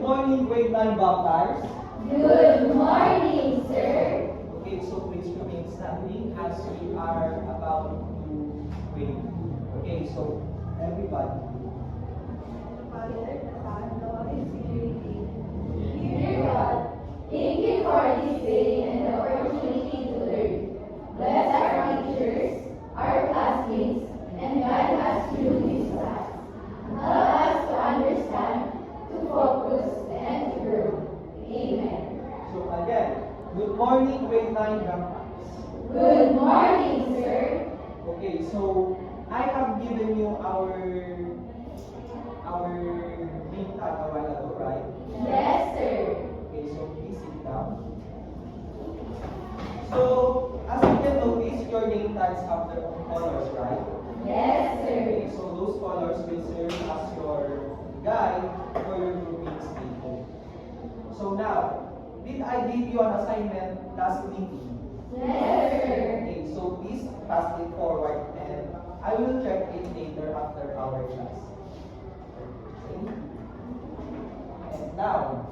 morning, grade 9 baptized. Good morning, sir. Okay, so please remain standing as we are about to pray. Okay, so everybody. Father, the Son, the Holy Spirit. Dear God, thank you for this day and the opportunity to learn. Bless our teachers, our classmates, and guide us through this class. Help us to understand, to focus, and to grow. Amen. So again, good morning, grade 9 baptized. Good morning, sir. Okay, so I have given you our name tag a while ago, right? Yes, sir. Okay, so please sit down. So as you can notice, your name tags have their own colors, right? Yes, sir. Okay, so those colors will serve as your guide for your grouping statement. So now, did I give you an assignment last meeting? Yes, sir. Okay, so please pass it forward and I will check it later after our class. Okay? And now,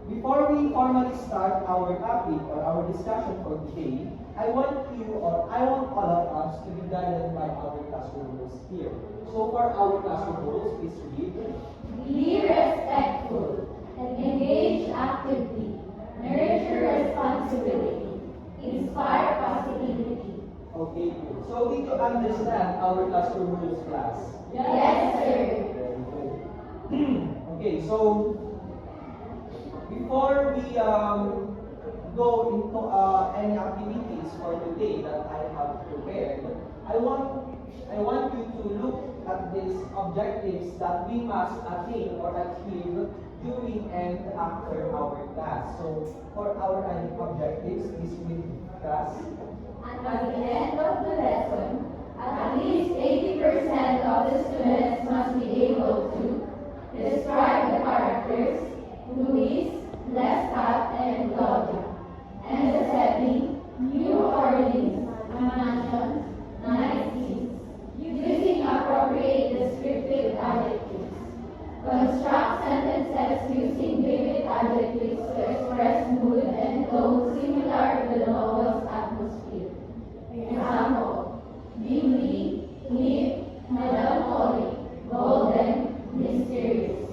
before we formally start our topic or our discussion for today, I want all of us to be guided by our classroom rules here. So for our classroom rules, please read. Be respectful, engage actively, nurture responsibility, inspire positivity. Okay, good. So did you understand our classroom rules, class? Yes, sir. Very good. Okay, so before we go into any activities for today that I have prepared, I want you to look at these objectives that we must attain or achieve during and after our class. So for our objectives, please read class. And at the end of the lesson, at least 80% of the students must be able to describe the characters, Louis, Lestat, and Claudia, and the setting, New Orleans, mansion, night scenes, using appropriate descriptive adjectives. Construct sentences using vivid adjectives to express mood and tone similar to the novel's atmosphere. Example, dimly, lit, melancholic, golden, mysterious.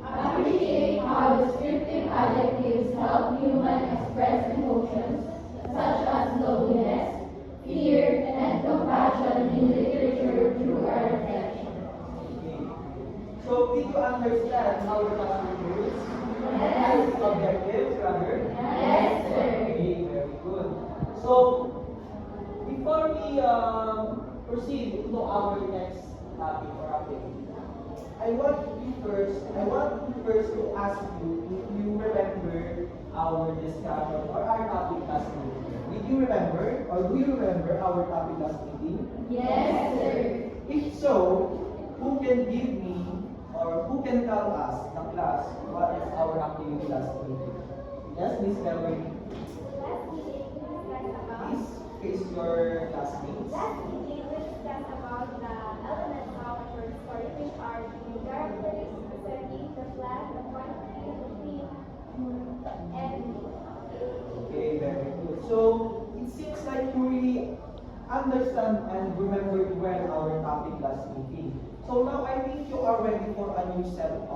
Appreciate how descriptive adjectives help human express emotions such as loneliness, fear, and compassion in literature through our reflection. Okay. So did you understand our classroom rules? Yes. Objectives, rather? Yes, sir. Okay, very good. So before we proceed into our next topic or activity, I want you first to ask you if you remember our discussion or our topic last meeting. Did you remember or do you remember our topic last meeting? Yes, sir. If so, who can give me or who can tell us, the class, what is our activity last meeting? Yes, Miss Melvin. Last meeting, we discussed about Please face your classmates. last meeting we discussed about the elements of a short story, which are the characters, the setting, the plot, the point of view, the theme, and Okay, very good. So it seems like you really understand and remember well our topic last meeting. So now I think you are ready for a new set of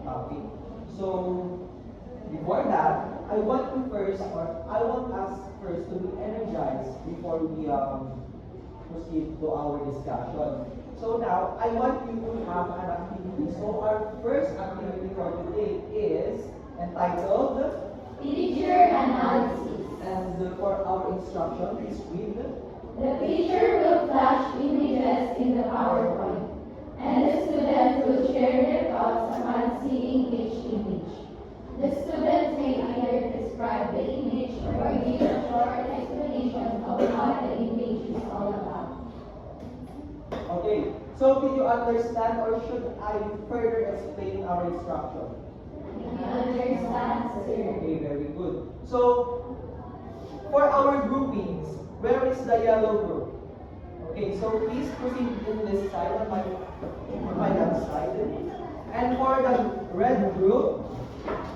topic. So before that, I want us first to be energized before we proceed to our discussion. So now I want you to have an activity. So our first activity for today is entitled. Picture analysis. And for our instruction, please read. The teacher will flash images in the PowerPoint, and the students will share their thoughts upon seeing each image. The students may either describe the image or give a short explanation of what the image is all about. Okay, so did you understand or should I further explain our instruction? You understand, sir? Okay, very good. So, for our groupings, where is the yellow group? Okay, so please proceed in this side on my left side. And for the red group,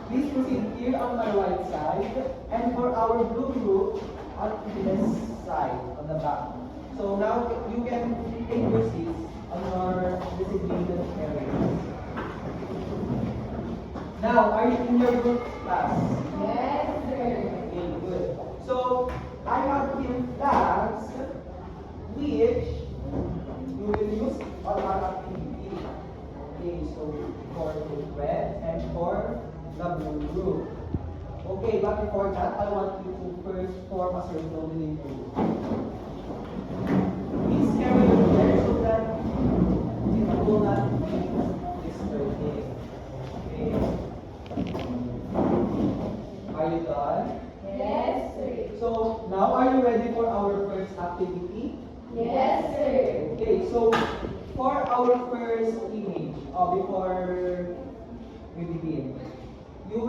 Please proceed here on my right side, and for our blue group, on this side, on the back. So now you can take your seats on your designated areas. Now, are you in your group class? Yes, sir. Okay, good. So, I have here flags which you will use on our activity. Okay, so for the red and for the blue group. Okay, but before that, I want you to first form a circle within your group. Please carry your chair so that it will not be disturbing. Okay. Are you done? Yes, sir. So, now are you ready for our first activity? Yes, sir. Okay, so for our first image, before we begin, you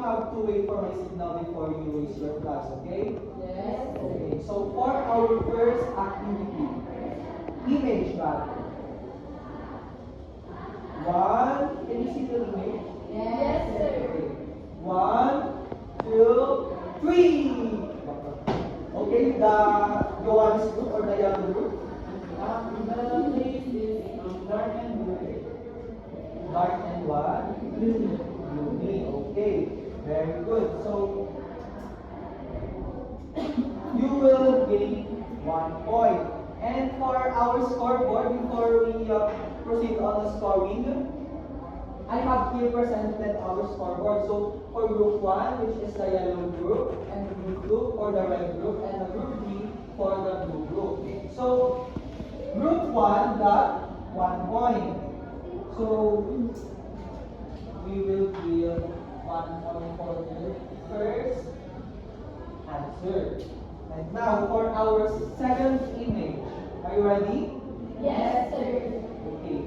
have to wait for my signal before you raise your flags, okay? Yes, sir. Okay, so for our first activity, image that. One, can you see the image? Yes, sir. Okay. 1, 2, 3. Okay, the Johannes group or the yellow group? The place is dark and blue. Dark and what? Gloomy. Okay, very good. So you will gain 1 point. And for our scoreboard, before we proceed on the scoring, I have here presented our scoreboard. So for group 1, which is the yellow group, and group 2 for the red group, and the group 3 for the blue group. So group 1 got 1 point. So we will give 1 point for the first answer. And now for our second image. Are you ready? Yes, sir. Okay.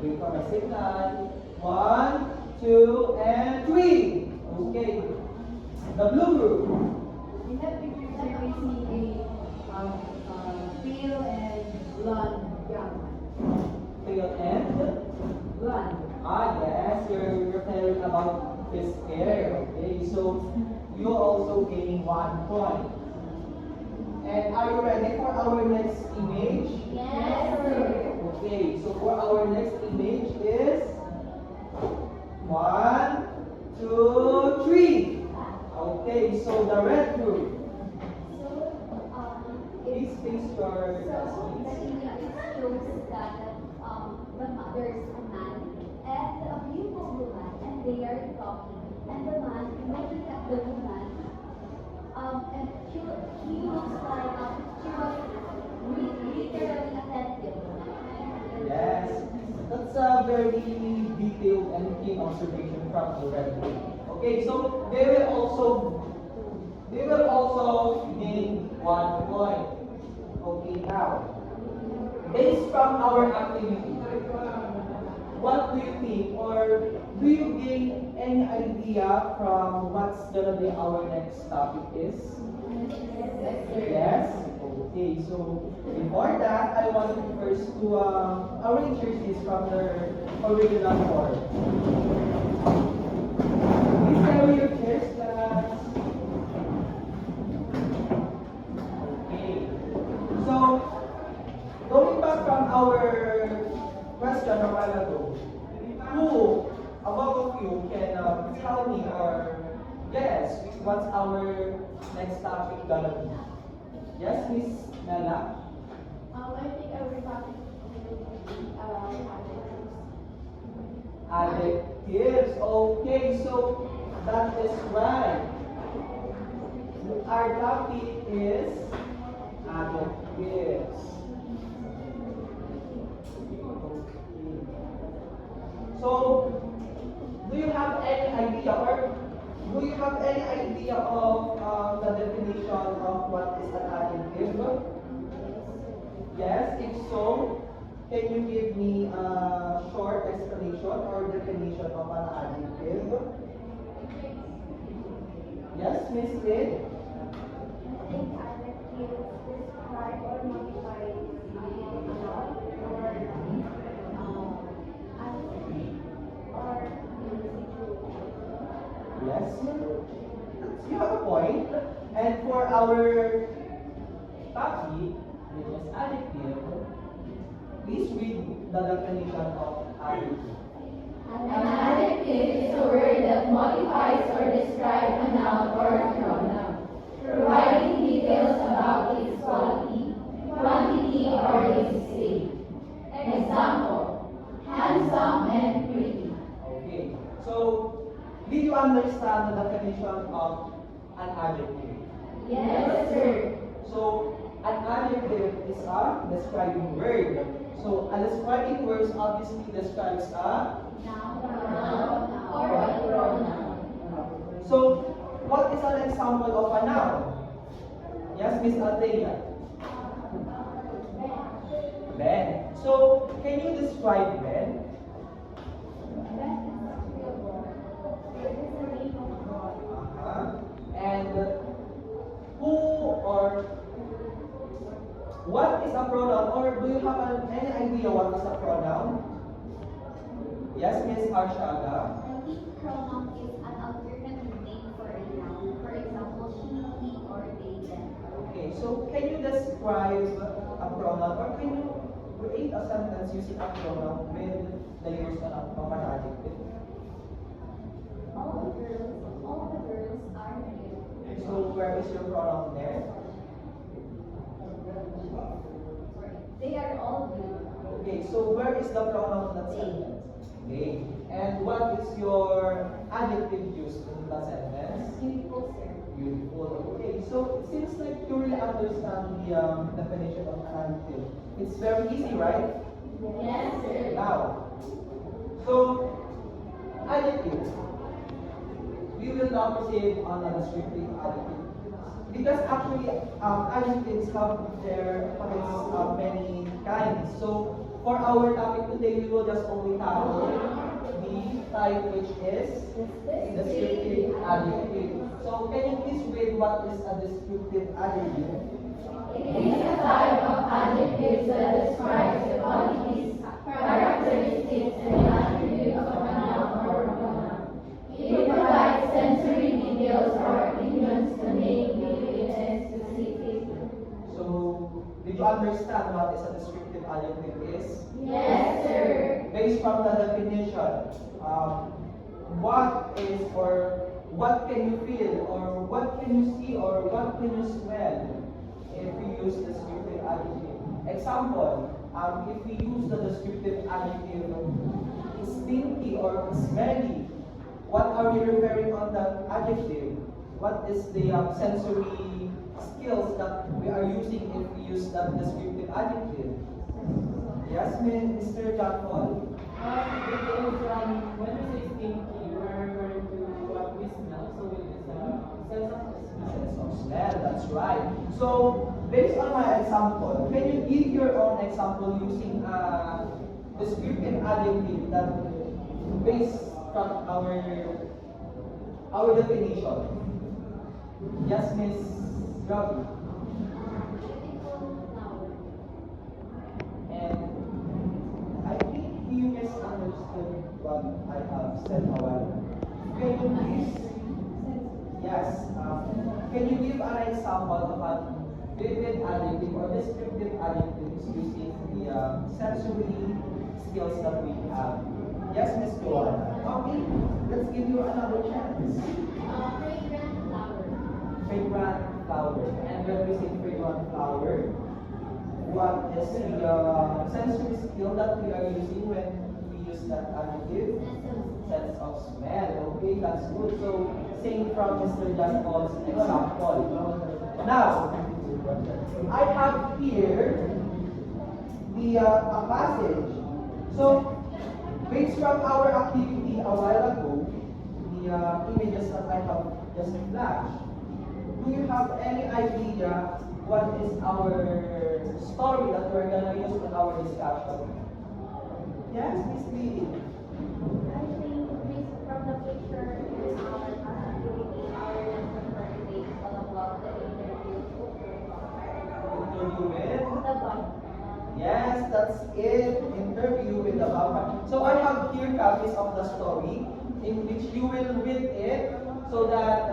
Wait for my signal. 1, 2, and 3. Okay. The blue group. In that picture, sir, we see a pale and blonde young man. Pale and Blonde. yes, you're telling about his hair. Okay, so you also gain 1 point. And are you ready for our next image? Yes, sir. Okay, so for our next image is 1, 2, 3. Okay, so the red group. Please face your So, the classmates. image shows that there's a man and a beautiful woman, and they are talking. And the man looking at the woman, and he looks like she was literally attentive. Yes, that's a very detailed and keen observation from the red group. Okay, so they will also gain 1 point. Okay, now, based from our activity, what do you think, or do you gain any idea from what's gonna be our next topic is? Yes? Okay, so before that, I want you first to arrange your seats from their original form. Please carry your chairs, class. Okay. So, going back from our question a while ago, who among of you can tell me or guess what's our next topic gonna be? Yes, Miss Nala? I think our topic will be Adjectives. Okay, so that is right. Our topic is adjectives. Okay. So, do you have any idea or do you have any idea of the definition of what is an adjective? Yes, if so, can you give me a short explanation or definition of an adjective? Yes, Miss Lynn? I think adjectives describe or modify a noun or adjective or a situation. Yes, you have a point. And for our topic, which is adjective, please read the definition of adjective. An adjective is a word that modifies or describes a noun or a pronoun, providing details about its quality, quantity, or its state. Example, handsome and pretty. Okay, so did you understand the definition of an adjective? Yes, sir. So an adjective is a describing word. So a describing word obviously describes a. Noun or a pronoun. So what is an example of a noun? Yes, Miss Althea. Ben. So can you describe Ben? And who or what is a pronoun? Or do you have any idea what is a pronoun? Yes, Miss Arshaga. I think pronoun is an alternative name for a noun. For example, she, he, or they, them. Okay, so can you describe a pronoun or can you create a sentence using a pronoun with the use of an adjective? All the girls are here. So where is your pronoun there? They are all good. Okay, so where is the pronoun in that sentence? Okay, and what is your adjective used in that sentence? Beautiful, sir. Beautiful. Okay, so it seems like you really understand the definition of an adjective. It's very easy, right? Yes, sir. Now, so adjective. We will now proceed on a descriptive adjective. Because actually, adjectives have their many kinds. So for our topic today, we will just only tackle the type which is descriptive adjective. So can you please read what is a descriptive adjective? It is a type of adjective that describes the qualities, characteristics, and attributes of a noun or pronoun. It provides sensory details or opinions to make vivid and specific. So, did you understand what is a descriptive adjective is? Yes, sir. Based from the definition, what is or what can you feel or what can you see or what can you smell if we use descriptive adjective? Example, if we use the descriptive adjective stinky or smelly, what are we referring on that adjective? What is the sensory skills that we are using if we use that descriptive adjective? Yes, Mr. John Paul? When we say stinky, we are referring to what we smell, so it is a sense of smell. Sense of smell, that's right. So, based on my example, can you give your own example using a descriptive adjective that based from our definition? Yes, Miss Robbie. Beautiful flower. And I think you misunderstood what I have said a while ago. Can you please, yes, can you give an example of a vivid adjective or descriptive adjectives using the sensory skills that we have? Yes, Miss Joanna. Okay, let's give you another chance. Fragrant flower. Fragrant flower. And when we say fragrant flower, what is the sensory skill that we are using when we use that adjective? Sense of smell. Okay, that's good. So, same from Mr. John Paul's example. Now, I have here the a passage. So, based from our activity a while ago, the images that I have just flashed, do you have any idea what is our story that we're gonna use in our discussion? Yes, Miss Lee. I think based from the picture in our activity, our lesson for today is all about the interview. Interview with? The body. Yes, that's it. Interview with the Baba. So I have here copies of the story. in which you will read it so that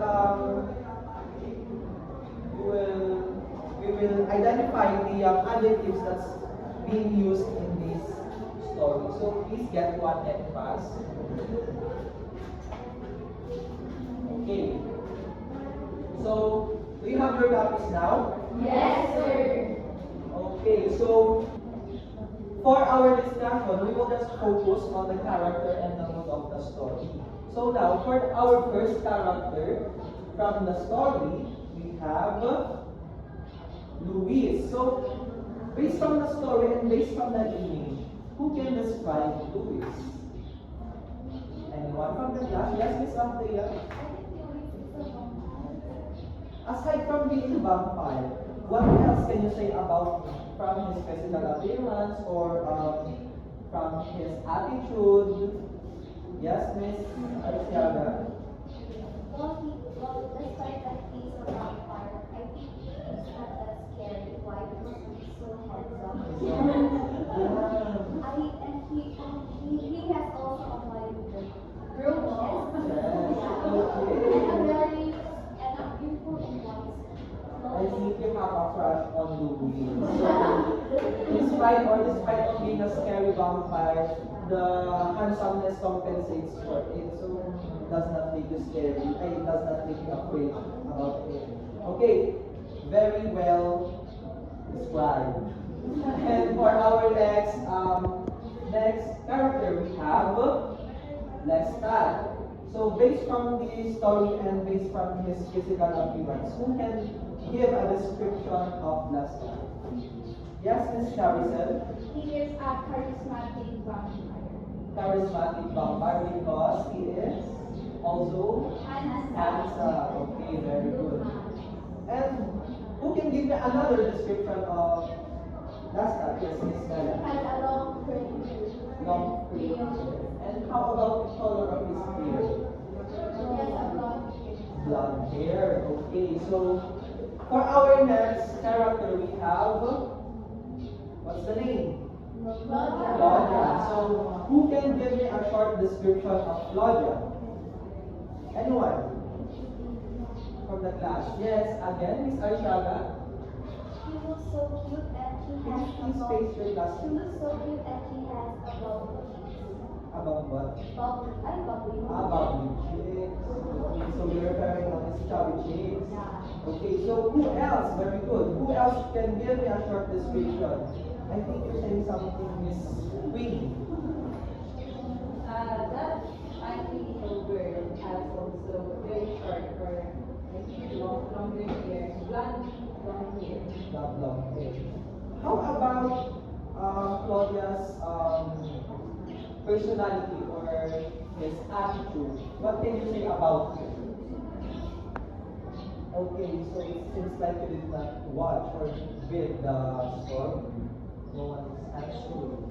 we will identify the adjectives that's being used in this story. So please get one and pass. Okay. So do you have your copies now? Yes, sir. Okay, so for our discussion, we will just focus on the character and the mood of the story. So now, for our first character from the story, we have Luis. So, based on the story and based on the image, who can describe Luis? Anyone from the class? Yes, Miss Anthea. Aside from being a vampire, what else can you say about him? From his physical appearance or from his attitude? Yes, Miss Arciaga. Well, despite that he's a vampire, I think he's not that scary. Why? Because he's so handsome. He has also a very good girl. And a beautiful voice. I think you have a crush on Louis. Despite of being a scary vampire, the handsomeness compensates for it. So it does not make you scary. It does not make you afraid about it. Okay, very well described. And for our next character, we have Lestat. So based from the story and based from his physical appearance, who can give a description of Lestat? Yes, Miss Caricel. He is a charismatic vampire. Charismatic vampire because he is also handsome. Okay, very good. And who can give me another description of Lestat? Yes, Miss Bella. Has a long curly hair. Long pretty. And how about the color of his hair? He has a blonde hair. Blonde hair. Okay, so for our next character we have, what's the name? Claudia. So who can give me a short description of Claudia? Anyone? From the class? Yes, again, Miss Aishaga. She looks so cute and she Can has you please face your She classroom? looks so cute and she has a bubble. About what? Bubbly. About the chicks. Okay, so we're referring on his chubby chicks. Yeah. Okay, so who else? Very good. Who else can give me a short description? I think you're saying something, Miss Queen. That auntie girl has also very short or I think longer hair, blonde long hair. Not long hair. How about Claudia's personality or his attitude? What can you say about him? Okay, so it seems like you did not watch or read the story. No one is answering.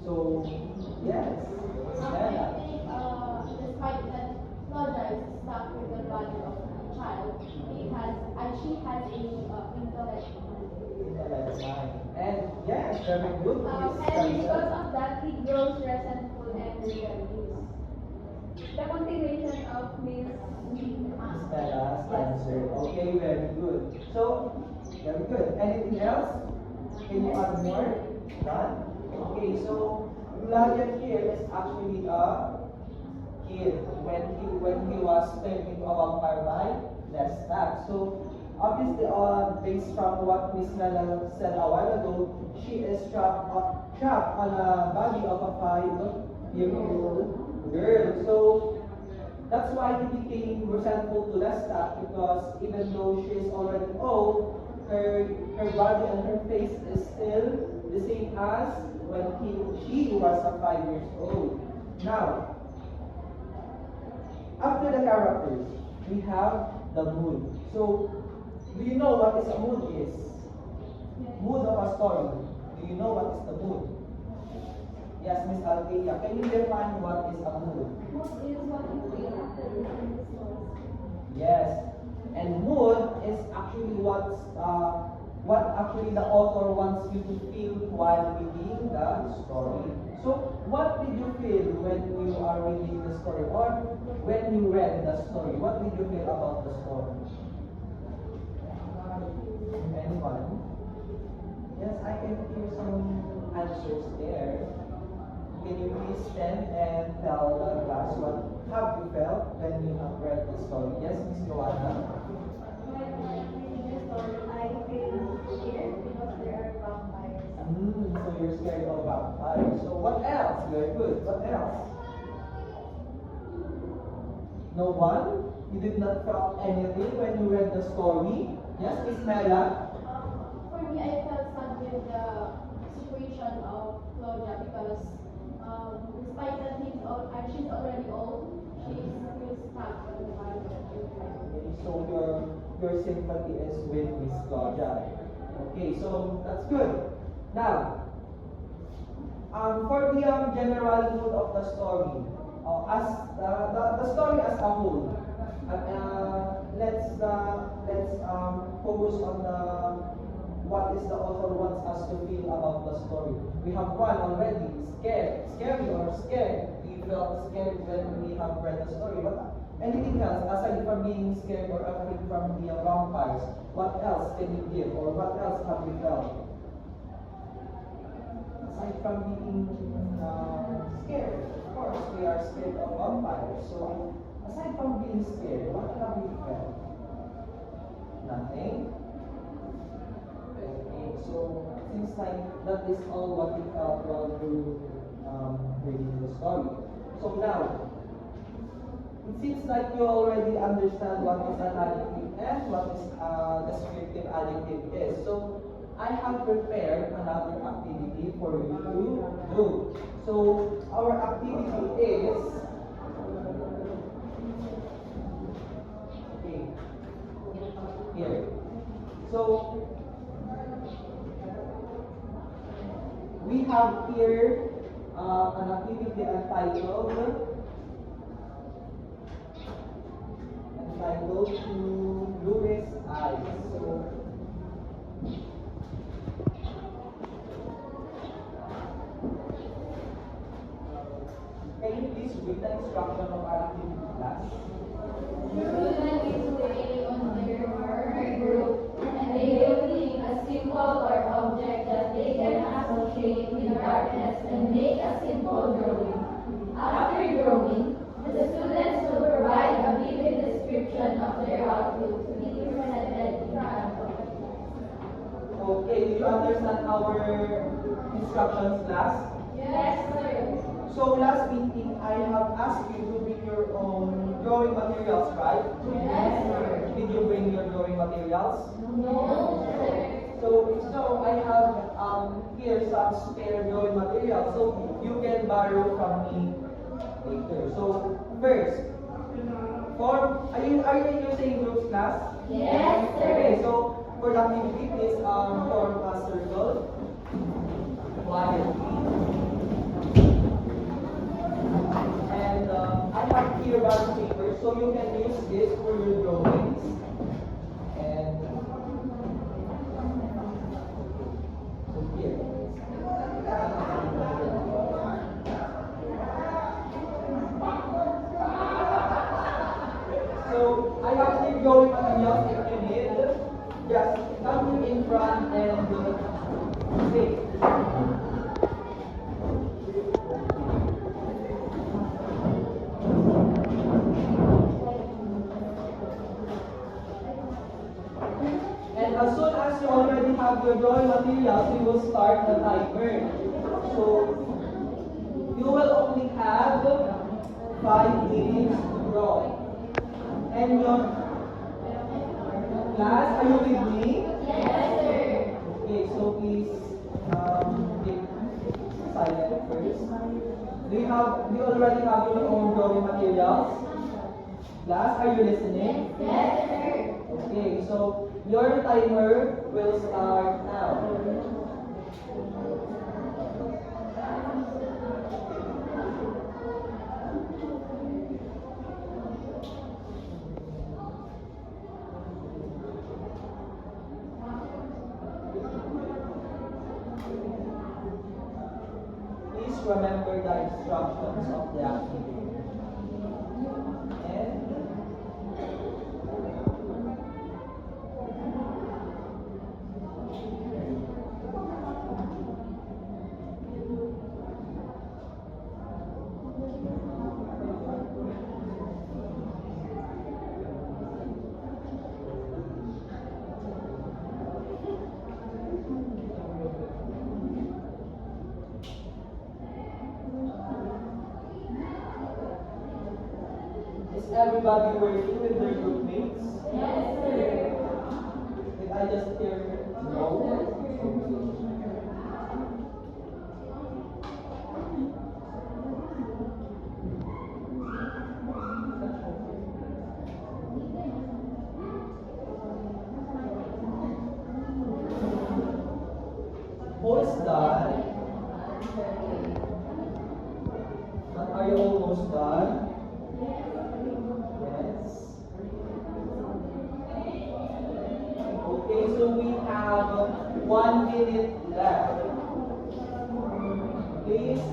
So, yes, Bella. Despite that Claudia is stuck with the body of a child, she has a intellect. Intellect mind. And yes, very good. Miss And because Carissa. of that, he grows resentful and rebellious. The continuation of Miss Bella's answer. Okay, very good. So, very good. Anything else? Can you add more? None? Okay, so Claudia here is actually a kid when he was turned into a vampire by Lestat. So obviously, based from what Miss Mela said a while ago, she is trapped on a body of a 5-year-old girl. So that's why he became resentful to Lestat because even though she is already old, her body and her face is still the same as when she was 5 years old. Now, after the characters, we have the mood. So, do you know what is a mood is? Mood of a story. Do you know what is the mood? Yes, Miss Althea, can you define what is a mood? Mood is what you feel after reading the story. Yes, and mood is actually what actually the author wants you to feel while reading the story. So what did you feel when you are reading the story or when you read the story? What did you feel about the story? Anyone? Yes, I can hear some answers there. Can you please stand and tell the class what have you felt when you have read the story? Yes, Miss Joanna. I feel scared because there are vampires. So you're scared of vampires. So what else? Very good. What else? No one? You did not feel anything when you read the story? Yes, Miss Mela? For me, I felt sad with the situation of Claudia because despite that she's already old, she's still stuck on the Bible. So your sympathy is with Miss Claudia. Okay, so that's good. Now, for the general mood of the story, as the story as a whole, let's focus on what is the author wants us to feel about the story. We have one already, scary or scared. We felt scared when we have read the story. But anything else aside from being scared or afraid from the vampires? What else can you give, or what else have you felt? Aside from being scared, of course, we are scared of vampires. So, aside from being scared, what have you felt? Nothing? Okay, so seems like that is all what you felt while you reading the story. So now, it seems like you already understand what is an adjective and what is descriptive adjective is. So I have prepared another activity for you to do. So our activity is here. So we have here an activity entitled to Louis' eyes. So can you please read the instruction of our activity class? Children is playing on their marker group, and they will think a symbol or object that they can associate with darkness and make a simple drawing. After drawing, the students will provide a vivid description of their outlook to be presented in front of the class. Okay, did you understand our instructions class? Yes, sir. So last meeting, I have asked you to bring your own drawing materials, right? Yes, sir. Did you bring your drawing materials? No, sir. So I have here some spare drawing materials, so you can borrow from me later. So first, are you in your same groups class? Yes, sir. Okay, so for the activity, please form a circle quietly. And I have here bond paper, so you can use this for your drawings. And so here. So I have here drawing materials if you need. Just come in front and say. And as soon as you already have your drawing materials, we will start the timer. So you will only have 5 minutes to draw. And your class, are you with me? Yes, sir. Okay, so please keep silent first. Do you already have your own drawing materials? Class, are you listening? Yes, sir. Okay, so your timer will start now. Please remember the instructions of the activity. And is everybody working with their group mates? Yes, sir. Did I just hear no? Who is done? Are you almost done? Yes. Okay, so we have 1 minute left. Please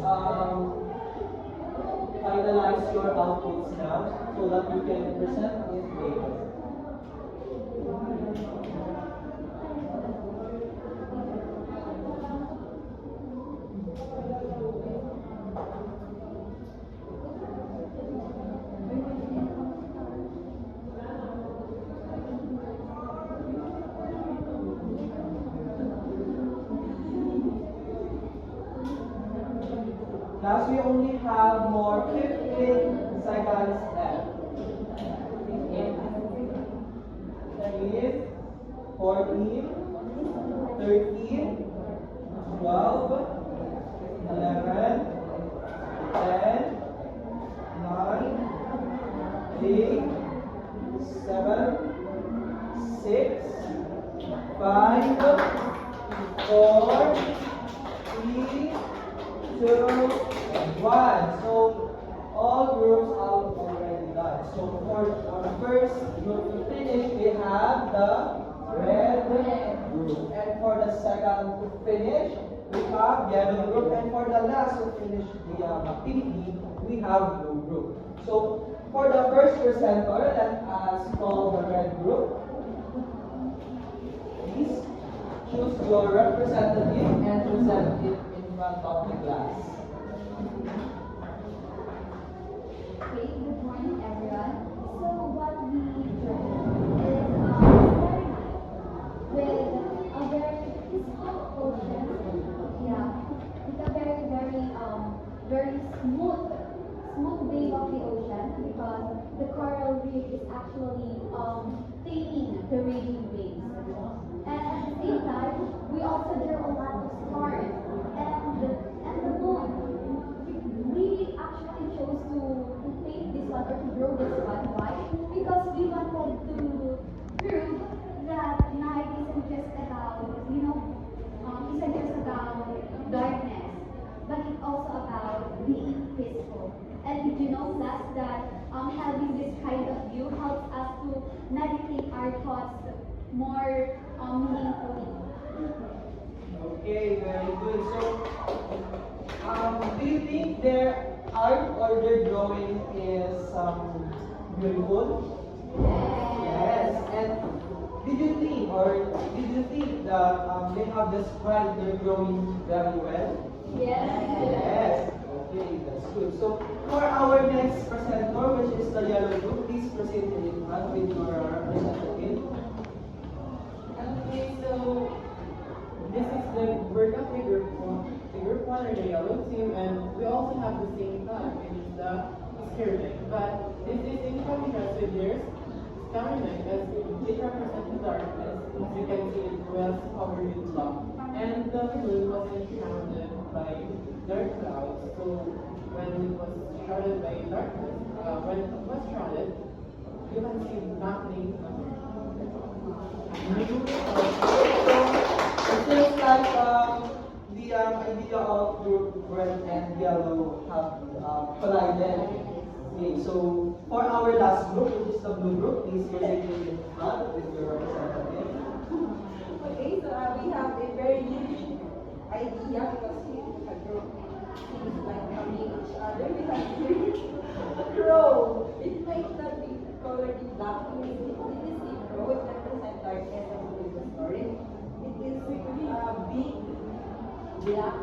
finalize your outputs now so that you can present it later. Class, we only have more 15 seconds left. 15, 14, 13, 12, 11, 10, 9, 8, 7, 6, 5, 4, 3, 2, 1. So all groups are already done. So for our first group to finish, we have the red group. And for the second to finish, we have yellow group. And for the last to finish the activity, we have blue group. So for the first presenter, let us call the red group. Please choose your representative and present it in front of the class. Okay, good morning everyone. So what we do is with a very peaceful ocean. Yeah, it's a very smooth wave of the ocean because the coral reef is actually taming the raging waves. And at the same time, we also drew a lot of stars and the moon. We actually chose to paint this one or to draw this one. Why? Because we wanted to prove that night isn't just about, isn't just about darkness, but it's also about being peaceful. And did you know, class, that having this kind of view helps us to meditate our thoughts more meaningfully? Okay, very good. So, do you think their art or their drawing is beautiful? Yes. And did you think that they have described their drawing very well? Yes. Okay, that's good. So, for our next presenter, which is the yellow group, please proceed in front with your representative. Okay, so this is the work of the group one or the yellow team, and we also have the same color, which is the scarlet. But this is in contrast with theirs, starlight, as it represents the darkness. As you can see, it was covered with black, and the moon was surrounded by dark clouds. So when it was shrouded by darkness, when it was shrouded, you can see nothing. It seems like the idea of group red and yellow have collided. Okay, so for our last group, which is the blue group, please proceed in front with your representative. Okay, so we have a very unique idea because we have a group. seems like hugging each other because a crow. It might not be colored in black. It is a crow. It represents darkness and in the story. It is a big, black,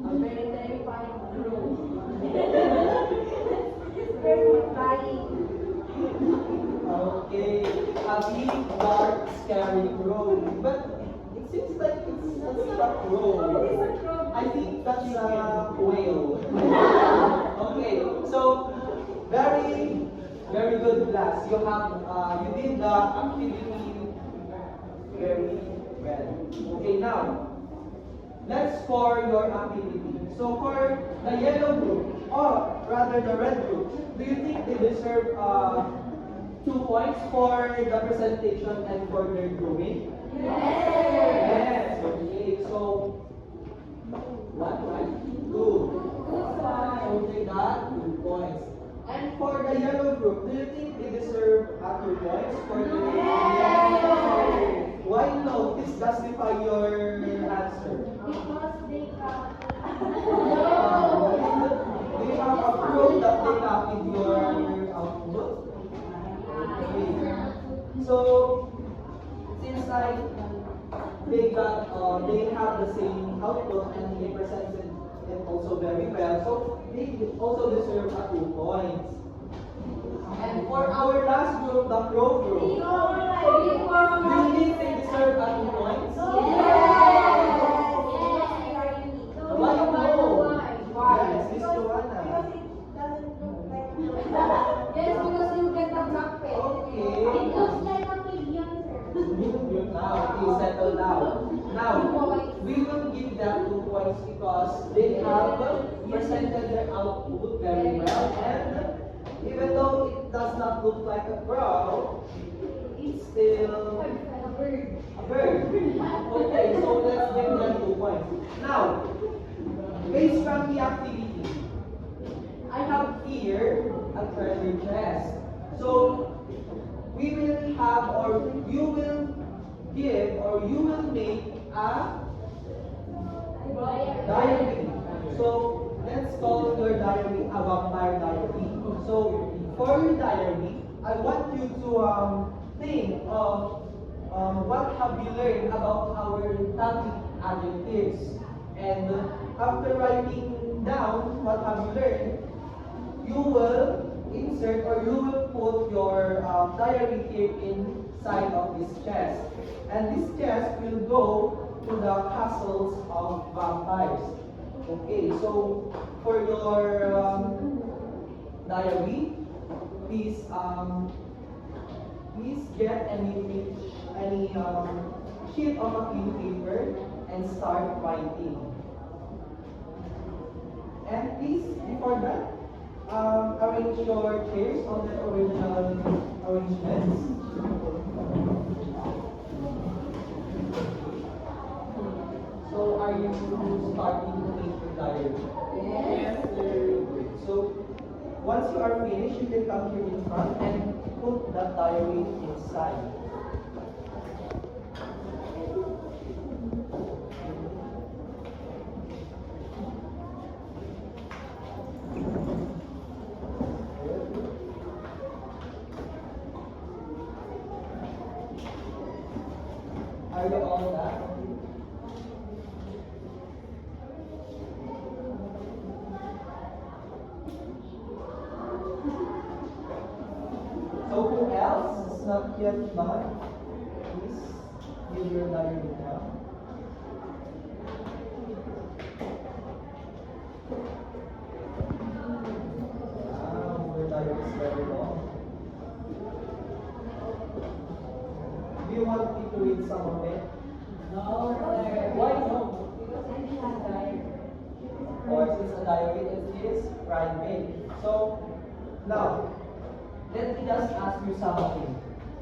a very terrifying crow. It's very terrifying. Okay, a big, dark, scary crow. But it seems like it's not a crow. It's a crow. I think that's a whale. Okay, so very good class. You have you did the activity very well. Okay, now let's score your activity. So for the yellow group, or rather the red group, do you think they deserve 2 points for the presentation and for their drawing? Yes. Okay, so one, right? Two. So they got 2 points. And for the yellow group, do you think they deserve 2 points for the Yes. Why no? Please justify your answer. Because they come. Do you have a proof that they copied your output? Okay. So since like they have the same output and they presented it also very well, so they also deserve 2 points. And for our last group, the pro group, do you think they deserve 2 points? Why no? Yes, Miss Joanna. Yes, because you get a black pen. Okay. It looks like a pigeon, sir. Good now. Okay, settle down. Now, we will give them 2 points because they have presented their output very well, and even though it does not look like a crow, it's still A bird. a bird. Okay, so let's give them 2 points. Now, based from the activity, I have here a treasure chest. So we will have, or you will give, or you will make a diary. So let's call your diary a vampire diary. So for your diary, I want you to think of what have you learned about our topic adjectives. And after writing down what have you learned, you will insert or you will put your diary here inside of this chest. And this chest will go to the castles of vampires. Okay, so for your diary, please get any sheet of a clean paper and start writing. And please, before that, arrange your chairs on the original arrangements. So are you starting to make your diary? Yes, Very good. So once you are finished, you can come here in front and put that diary inside. Are you all done? So who else is not yet done? Please give your diary now. Your diary is very long. Do you want me to read some of it? No, Why no? because I need a diary. Of course, it's a diary, it is private. So, now, let me just ask you something.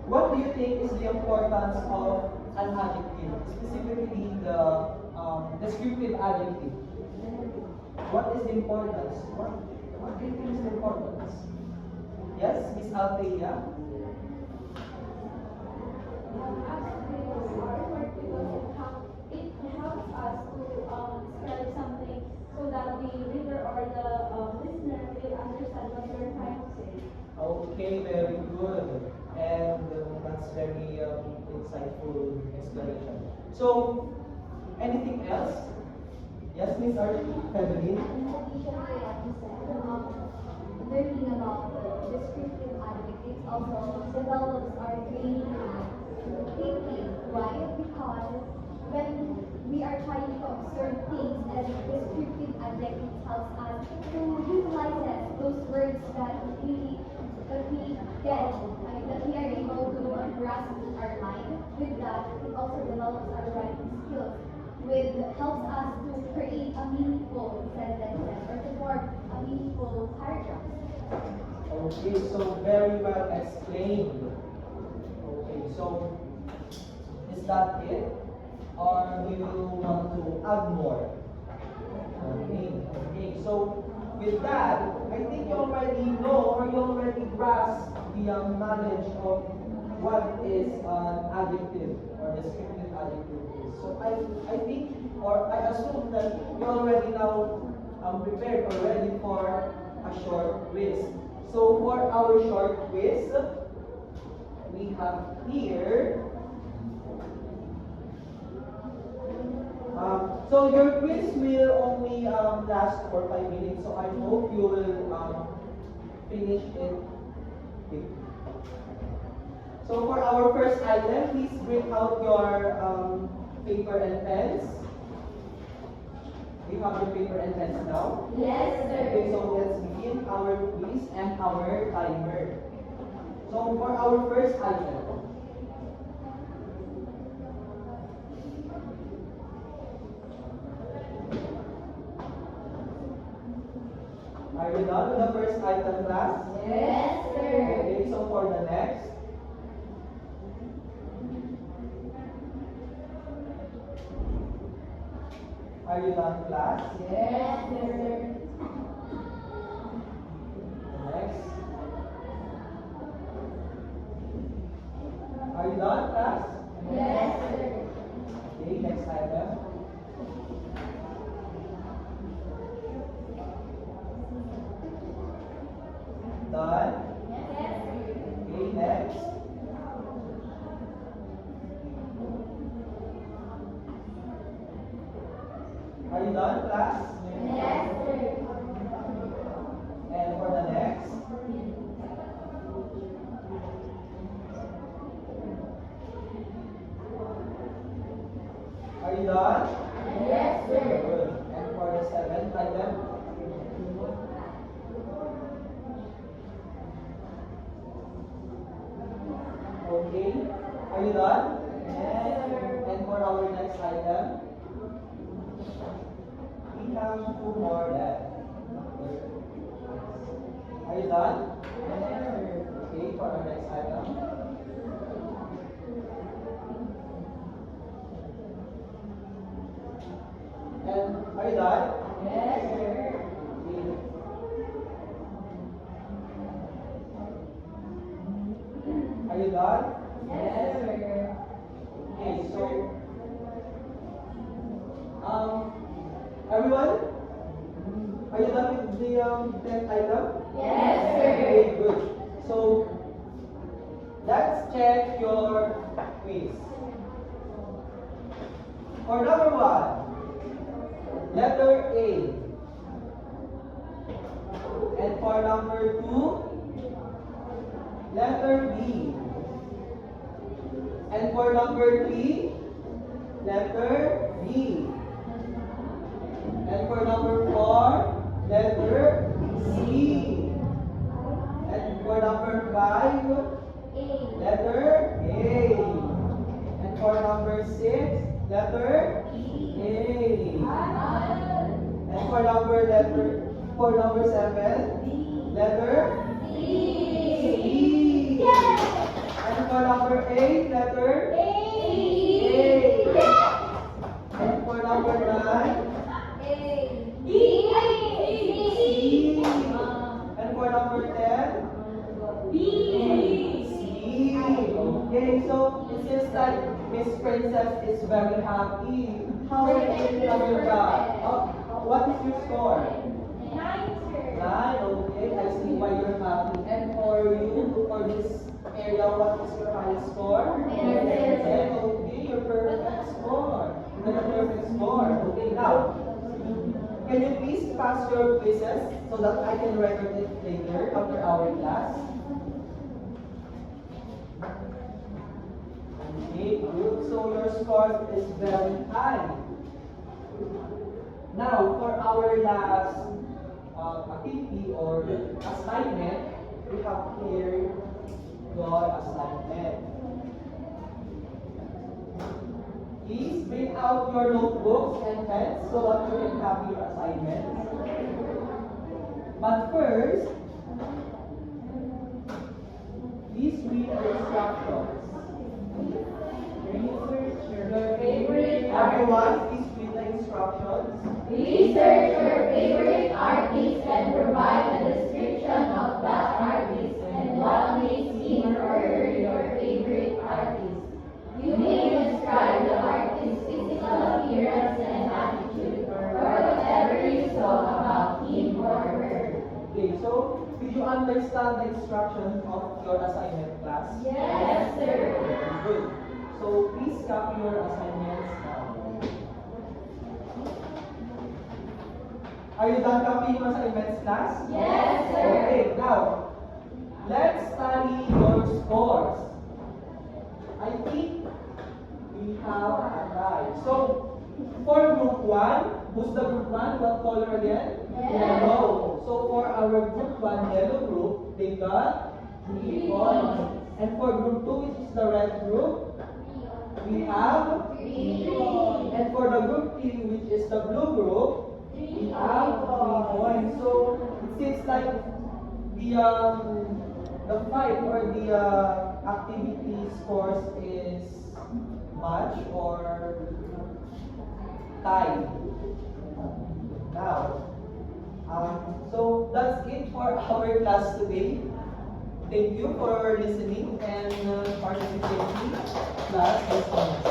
What do you think is the importance of an adjective, specifically the descriptive adjective? What is the importance? What do you think is the importance? Yes, Miss Althea? It helps us to describe something. So so that the reader or the listener will understand what you're trying to say. Okay, very good. And that's very insightful explanation. So, anything else? Yes, Miss Evelyn? In addition to what you said, learning about the descriptive adjectives also develops our brain thinking. Why? Because when we are trying to observe things, and descriptive adjectives helps us to utilize those words that we get, that we are able to grasp in our mind. With that, it also develops our writing skills. Helps us to create a meaningful sentences or to form a meaningful paragraph. Okay, so very well explained. Okay, so is that it? Or do you want to add more? Okay, so with that, I think you already know or you already grasp the knowledge of what is an adjective or descriptive adjective is. So I think or I assume that you already now prepared or ready for a short quiz. So for our short quiz, we have here. So your quiz will only last for 5 minutes. So I hope you will finish it quickly. So for our first item, please bring out your paper and pens. Do you have your paper and pens now? Yes, Okay, so let's begin our quiz and our timer. So for our first item, are you done with the first item, class? Yes, sir. Okay, so for the next, are you done, class? Yes, sir. Next. Are you done, class? Yes, sir. Okay, next item. Done? Yes, sir. Okay, next. Are you done, class? Yes, sir. And for the next? Are you done? Yes, sir. Good. And for the seventh item? Okay. Are you done? Yes, sir. And for our next item? We have 2 more left. Are you done? Okay, for our next item. And are you done? Yes, sir. Okay. Are you done? Yes, sir. Okay, so everyone, are you done with the 10th item? Yes, Okay, good. So let's check your quiz. For number 1, letter A. And for number 2, letter B. And for number 3, letter B. And for number 4, letter C. And for number 5, letter A. And for number 6, letter A. And for number 7, letter C. And for number 8, letter A. And for number 9, C. And for number 10, C. Okay, so it seems like Miss Princess is very happy. How many have you got? Oh, what is your score? 9, sir. 9, okay. I see why you're happy. And for you, for this area, what is your highest score? 10, okay. Your perfect score. That's a perfect score. Okay, now, can you please pass your quizzes so that I can record it later after our class? Okay, good. So your score is very high. Now, for our last activity or assignment, we have here your assignment. Please bring out your notebooks and pens so that you can have your assignments. But first, please read the instructions. Everyone, please read the instructions. Research your favorite artist and provide a description of that artist and what makes him or her your favorite artist. You may describe the artist's physical appearance and attitude or whatever you saw about him or her. Okay, so did you understand the instructions of your assignment class? Yes, sir. Very good. So please copy your assignments now. Are you done copying your assignments, class? Yes, sir. Okay, now let's study your scores. I think we have arrived. So for group 1, who's the group 1? What color again? Yellow. So for our group 1 yellow group, they got 3 points. And for group 2, which is the red group, we have 3 points. And for the group 3, which is the blue group, we have 3 points. So it seems like the fight or the activity scores is match or tied. Now, so that's it for our class today. Thank you for listening and participating. Class is on.